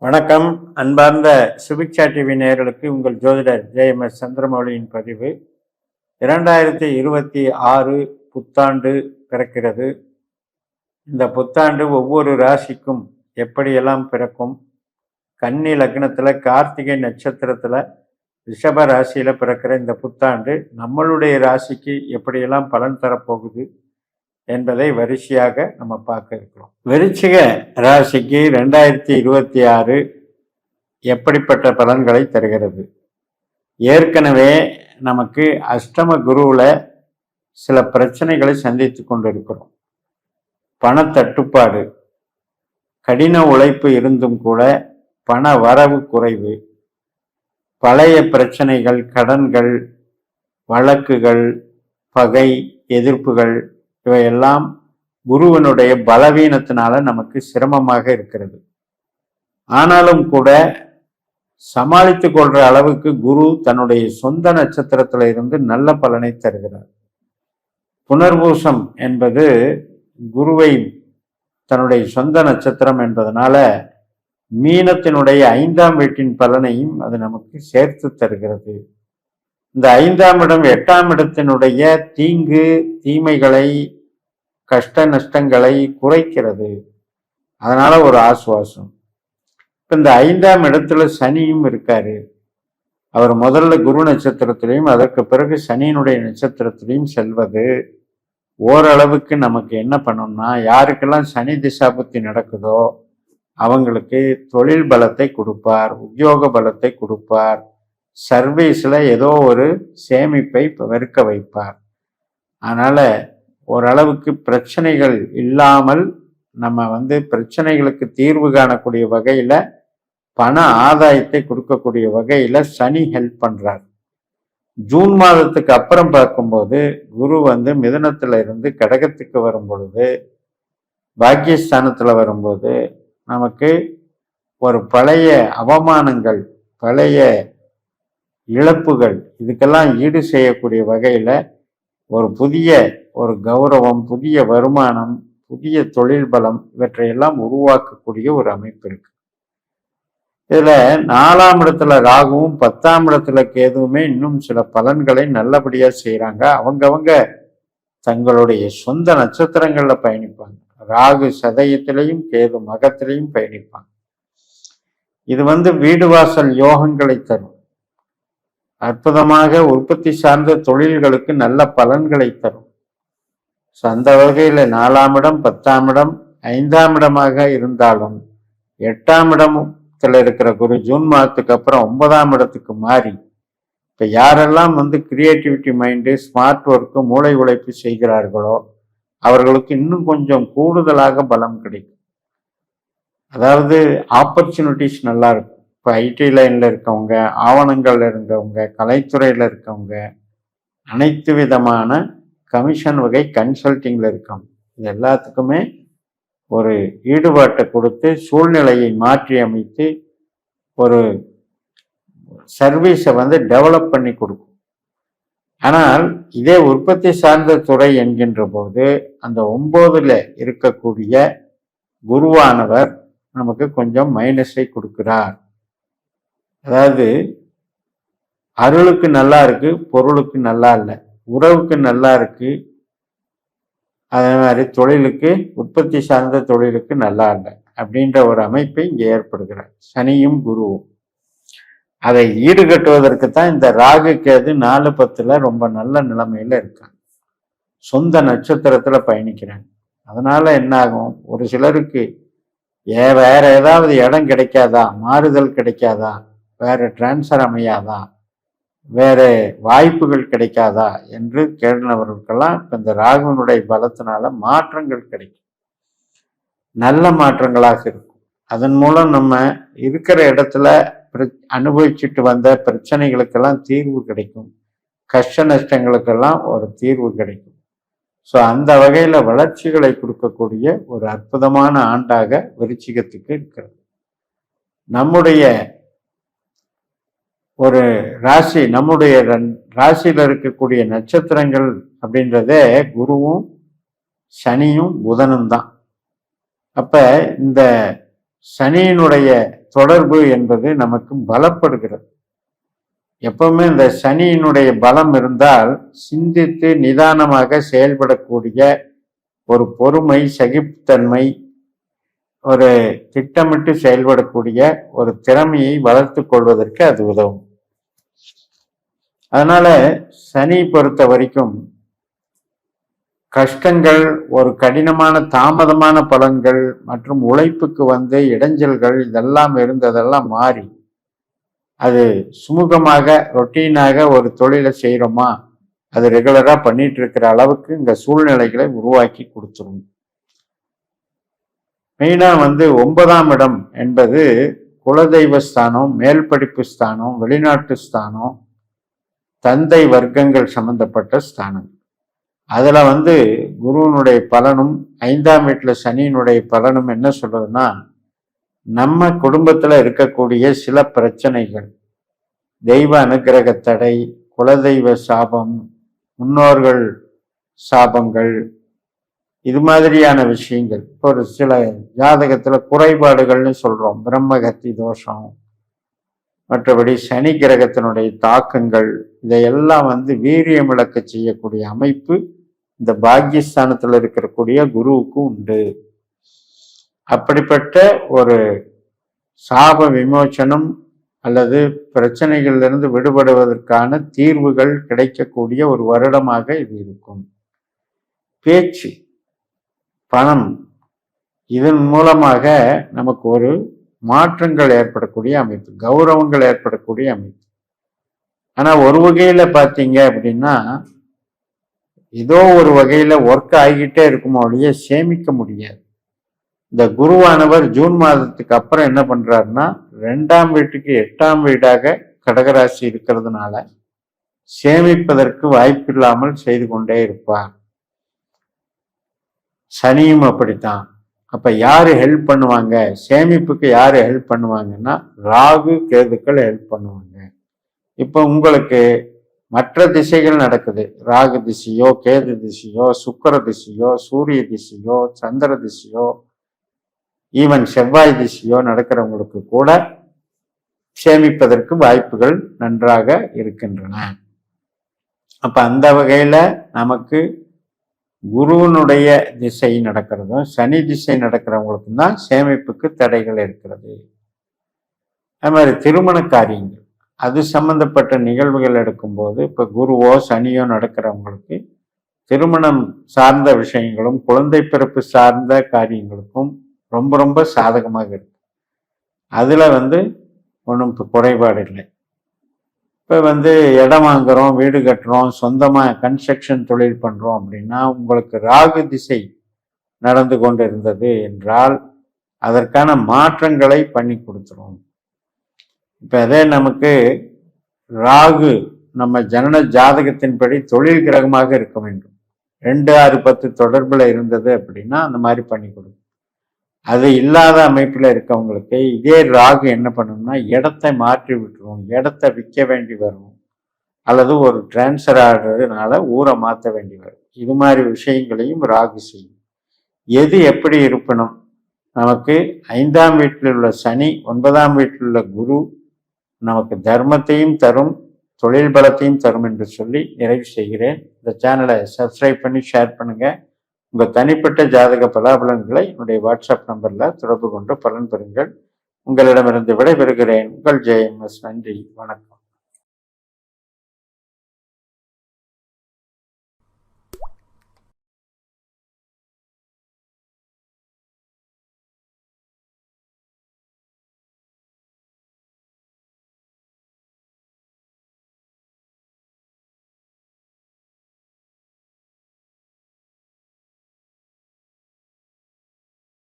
வணக்கம். அன்பார்ந்த சுபிக்ஷா டிவி நேயர்களுக்கு உங்கள் ஜோதிடர் ஜெயமஸ் சந்திரமௌலியின் பதிவு. 2026 புத்தாண்டு பிறக்கிறது. இந்த புத்தாண்டு ஒவ்வொரு ராசிக்கும் எப்படியெல்லாம் பிறக்கும்? கன்னி லக்னத்தில் கார்த்திகை நட்சத்திரத்தில் ரிஷப ராசியில் பிறக்கிற இந்த புத்தாண்டு நம்மளுடைய ராசிக்கு எப்படியெல்லாம் பலன் தரப்போகுது என்பதை வரிசையாக நம்ம பார்க்க இருக்கிறோம். விருச்சிக ராசிக்கு 2026 எப்படிப்பட்ட பலன்களை தருகிறது? ஏற்கனவே நமக்கு அஷ்டம குருவில் சில பிரச்சனைகளை சந்தித்து கொண்டிருக்கிறோம். பணத்தட்டுப்பாடு, கடின உழைப்பு இருந்தும் கூட பண வரவு குறைவு, பழைய பிரச்சனைகள், கடன்கள், வழக்குகள், பகை, எதிர்ப்புகள் இவையெல்லாம் குருவனுடைய பலவீனத்தினால நமக்கு சிரமமாக இருக்கிறது. ஆனாலும் கூட சமாளித்து கொள்ற அளவுக்கு குரு தன்னுடைய சொந்த நட்சத்திரத்துல இருந்து நல்ல பலனை தருகிறார். புனர்பூசம் என்பது குருவை தன்னுடைய சொந்த நட்சத்திரம் என்பதனால மீனத்தினுடைய 5ஆம் வீட்டின் பலனையும் அது நமக்கு சேர்த்து தருகிறது. இந்த 5ஆம் இடம் 8ஆம் இடத்தினுடைய தீங்கு தீமைகளை, கஷ்ட நஷ்டங்களை குறைக்கிறது. அதனால ஒரு ஆசுவாசம். இந்த 5ஆம் இடத்துல சனியும் இருக்காரு. அவர் முதல்ல குரு நட்சத்திரத்திலையும் அதற்கு பிறகு சனியினுடைய நட்சத்திரத்திலையும் செல்வது ஓரளவுக்கு நமக்கு என்ன பண்ணணும்னா, யாருக்கெல்லாம் சனி திசாபுத்தி நடக்குதோ அவங்களுக்கு தொழில் பலத்தை கொடுப்பார், உத்தியோக பலத்தை கொடுப்பார், சர்வீஸ்ல ஏதோ ஒரு சேமிப்பை வெறுக்க வைப்பார். அதனால ஓரளவுக்கு பிரச்சனைகள் இல்லாமல் நம்ம பிரச்சனைகளுக்கு தீர்வு காணக்கூடிய வகையில பண ஆதாயத்தை கொடுக்கக்கூடிய வகையில சனி ஹெல்ப் பண்றார். ஜூன் மாதத்துக்கு அப்புறம் பார்க்கும்போது குரு மிதுனத்துல இருந்து கடகத்துக்கு வரும் பொழுது, பாக்கியஸ்தானத்துல வரும்போது நமக்கு ஒரு பழைய அவமானங்கள், பழைய இழப்புகள், இதுக்கெல்லாம் ஈடு செய்யக்கூடிய வகையில ஒரு புதிய ஒரு கௌரவம், புதிய வருமானம், புதிய தொழில் பலம் இவற்றையெல்லாம் உருவாக்கக்கூடிய ஒரு அமைப்பு இருக்கு. இதுல 4ஆம் இடத்துல ராகுவும் 10ஆம் இடத்துல கேதுவுமே இன்னும் சில பலன்களை நல்லபடியா செய்யறாங்க. அவங்கவங்க தங்களுடைய சொந்த நட்சத்திரங்கள்ல பயணிப்பாங்க. ராகு சதயத்திலையும் கேது மகத்திலையும் பயணிப்பாங்க. இது வீடு வாசல் யோகங்களை தரும். அற்புதமாக உற்பத்தி சார்ந்த தொழில்களுக்கு நல்ல பலன்களை தரும். அந்த வகையில 4ஆம் இடம், 10ஆம் இடம், 5ஆம் இடமாக இருந்தாலும் 8ஆம் இடத்துல இருக்கிற குரு ஜூன் மாதத்துக்கு அப்புறம் 9ஆம் இடத்துக்கு மாறி இப்ப யாரெல்லாம் கிரியேட்டிவிட்டி மைண்டு, ஸ்மார்ட் ஒர்க்கு, மூளை உழைப்பு செய்கிறார்களோ அவர்களுக்கு இன்னும் கொஞ்சம் கூடுதலாக பலம் கிடைக்கும். அதாவது ஆப்பர்ச்சுனிட்டிஸ் நல்லா இருக்கும். இப்போ ஐடி லைனில் இருக்கவங்க, ஆவணங்கள்ல இருந்தவங்க, கலைத்துறையில் இருக்கவங்க, அனைத்து விதமான கமிஷன் வகை கன்சல்டிங்கில் இருக்கவங்க, இது எல்லாத்துக்குமே ஒரு ஈடுபாட்டை கொடுத்து சூழ்நிலையை மாற்றி அமைத்து ஒரு சர்வீஸை டெவலப் பண்ணி கொடுக்கும். ஆனால் இதே உற்பத்தி சார்ந்த துறை என்கின்ற போது அந்த 9ல் இருக்கக்கூடிய குருவானவர் நமக்கு கொஞ்சம் மைனஸை கொடுக்கிறார். அதாவது அருளுக்கு நல்லா இருக்கு, பொருளுக்கு நல்லா இல்லை, உறவுக்கு நல்லா இருக்கு, அதே மாதிரி தொழிலுக்கு, உற்பத்தி சார்ந்த தொழிலுக்கு நல்லா இல்லை அப்படின்ற ஒரு அமைப்பை இங்கே ஏற்படுகிறார் சனியும் குருவும். அதை ஈடுகட்டுவதற்கு தான் இந்த ராகு கேது 4-10 ரொம்ப நல்ல நிலைமையில இருக்காங்க. சொந்த நட்சத்திரத்துல பயணிக்கிறாங்க. அதனால என்ன ஆகும், ஒரு சிலருக்கு வேற ஏதாவது இடம் கிடைக்காதா, மாறுதல் கிடைக்காதா, வேற டிரான்ஸ்ஃபர் அமையாதா, வேற வாய்ப்புகள் கிடைக்காதா என்று கேள்வினவர்களுக்கெல்லாம் இப்ப இந்த ராகுனுடைய பலத்தினால மாற்றங்கள் கிடைக்கும். நல்ல மாற்றங்களாக இருக்கும். அதன் மூலம் நம்ம இருக்கிற இடத்துல அனுபவிச்சுட்டு வந்த பிரச்சனைகளுக்கெல்லாம் தீர்வு கிடைக்கும். கஷ்ட நஷ்டங்களுக்கெல்லாம் ஒரு தீர்வு கிடைக்கும். ஸோ அந்த வகையில வளர்ச்சிகளை கொடுக்கக்கூடிய ஒரு அற்புதமான ஆண்டாக விருச்சிகத்துக்கு இருக்கிறது. நம்முடைய ஒரு ராசி, நம்முடைய ராசியில இருக்கக்கூடிய நட்சத்திரங்கள் அப்படின்றதே குருவும் சனியும் புதனும் தான். அப்ப இந்த சனியினுடைய தொடர்பு என்பது நமக்கு பலப்படுகிறது. எப்பவுமே இந்த சனியினுடைய பலம் இருந்தால் சிந்தித்து நிதானமாக செயல்படக்கூடிய ஒரு பொறுமை, சகிப்புத்தன்மை, ஒரு திட்டமிட்டு செயல்படக்கூடிய ஒரு திறமையை வளர்த்து கொள்வதற்கு அது உதவும். அதனால சனி பொறுத்த வரைக்கும் கஷ்டங்கள், ஒரு கடினமான தாமதமான பலன்கள் மற்றும் உழைப்புக்கு இடைஞ்சல்கள் இதெல்லாம் இருந்ததெல்லாம் மாறி அது சுமூகமாக ரொட்டீனாக ஒரு தொழிலை செய்கிறோமா, அது ரெகுலரா பண்ணிட்டு இருக்கிற அளவுக்கு இந்த சூழ்நிலைகளை உருவாக்கி கொடுத்துரும். மெயினா 9ஆம் இடம் என்பது குலதெய்வ ஸ்தானம், மேல் படிப்பு ஸ்தானம், வெளிநாட்டு ஸ்தானம், தந்தை வர்க்கங்கள் சம்பந்தப்பட்ட ஸ்தானம். அதுல குருவனுடைய பலனும் 5ஆம் வீட்டுல சனியினுடைய பலனும் என்ன சொல்றதுன்னா, நம்ம குடும்பத்துல இருக்கக்கூடிய சில பிரச்சனைகள், தெய்வ அனுக்கிரக தடை, குலதெய்வ சாபம், முன்னோர்கள் சாபங்கள், இது மாதிரியான விஷயங்கள், ஒரு சில ஜாதகத்துல குறைபாடுகள்னு சொல்றோம், பிரம்மகத்தி தோஷம், மற்றபடி சனி கிரகத்தினுடைய தாக்கங்கள், இதையெல்லாம் வீரியம் இழக்க செய்யக்கூடிய அமைப்பு இந்த பாக்கியஸ்தானத்துல இருக்கக்கூடிய குருவுக்கு உண்டு. அப்படிப்பட்ட ஒரு சாப விமோச்சனம் அல்லது பிரச்சனைகளிலிருந்து விடுபடுவதற்கான தீர்வுகள் கிடைக்கக்கூடிய ஒரு வருடமாக இது இருக்கும். பேச்சு, பணம், இதன் மூலமாக நமக்கு ஒரு மாற்றங்கள் ஏற்படக்கூடிய அமைப்பு, கௌரவங்கள் ஏற்படக்கூடிய அமைப்பு. ஆனா ஒரு வகையில பார்த்தீங்க அப்படின்னா ஏதோ ஒரு வகையில ஒர்க் ஆகிக்கிட்டே இருக்குமோ ஒழிய சேமிக்க முடியாது. இந்த குருவானவர் ஜூன் மாதத்துக்கு அப்புறம் என்ன பண்றாருன்னா 2ஆம் வீட்டுக்கு 8ஆம் வீடாக கடகராசி இருக்கிறதுனால சேமிப்பதற்கு வாய்ப்பில்லாமல் செய்து கொண்டே இருப்பார். சனியும் அப்படித்தான். அப்ப யாரு ஹெல்ப் பண்ணுவாங்க, சேமிப்புக்கு யாரு ஹெல்ப் பண்ணுவாங்கன்னா ராகு கேதுக்கள் ஹெல்ப் பண்ணுவாங்க. இப்ப உங்களுக்கு மற்ற திசைகள் நடக்குது, ராகு திசையோ, கேது திசையோ, சுக்கிர திசையோ, சூரிய திசையோ, சந்திர திசையோ, ஈவன் செவ்வாய் திசையோ நடக்கிறவங்களுக்கு கூட சேமிப்பதற்கு வாய்ப்புகள் நன்றாக இருக்கின்றன. அப்ப அந்த வகையில நமக்கு குருவனுடைய திசை நடக்கிறதும் சனி திசை நடக்கிறவங்களுக்கும் தான் சேமிப்புக்கு தடைகள் இருக்கிறது. அது மாதிரி திருமண காரியங்கள், அது சம்பந்தப்பட்ட நிகழ்வுகள் எடுக்கும்போது இப்ப குருவோ சனியோ நடக்கிறவங்களுக்கு திருமணம் சார்ந்த விஷயங்களும் குழந்தை பிறப்பு சார்ந்த காரியங்களுக்கும் ரொம்ப ரொம்ப சாதகமாக இருக்கு. அதுல ஒன்றும் இப்போ குறைபாடு இல்லை. இப்போ இடம் வாங்குறோம், வீடு கட்டுறோம், சொந்தமா கன்ஸ்ட்ரக்ஷன் தொழில் பண்றோம் அப்படின்னா உங்களுக்கு ராகு திசை நடந்து கொண்டு இருந்தது என்றால் அதற்கான மாற்றங்களை பண்ணி கொடுத்துரும். இப்ப அதே நமக்கு ராகு நம்ம ஜனன ஜாதகத்தின்படி தொழில் கிரகமாக இருக்க வேண்டும், 2, 6, 10 தொடர்புல இருந்தது அப்படின்னா அந்த மாதிரி பண்ணி கொடுக்கும். அது இல்லாத அமைப்புல இருக்கவங்களுக்கு இதே ராகு என்ன பண்ணணும்னா இடத்தை மாற்றி விட்டுரும், இடத்தை விற்க வேண்டி வரும், அல்லது ஒரு டிரான்ஸ்ஃபர் ஆடுறதுனால ஊரை மாற்ற வேண்டி வரும். இது மாதிரி விஷயங்களையும் ராகு செய்யும். எது எப்படி இருப்பினும் நமக்கு 5ஆம் வீட்டில் உள்ள சனி, 9ஆம் வீட்டில் உள்ள குரு நமக்கு தர்மத்தையும் தரும், தொழில் பலத்தையும் தரும் என்று சொல்லி நிறைவு செய்கிறேன். இந்த சேனலை சப்ஸ்கிரைப் பண்ணி ஷேர் பண்ணுங்க. உங்கள் தனிப்பட்ட ஜாதக பலாபலன்களை என்னுடைய வாட்ஸ்அப் நம்பரில் தொடர்பு கொண்டு பலன் பெறுங்கள். உங்களிடமிருந்து விடைபெறுகிறேன். உங்கள் ஜெயம் எஸ். நன்றி, வணக்கம்.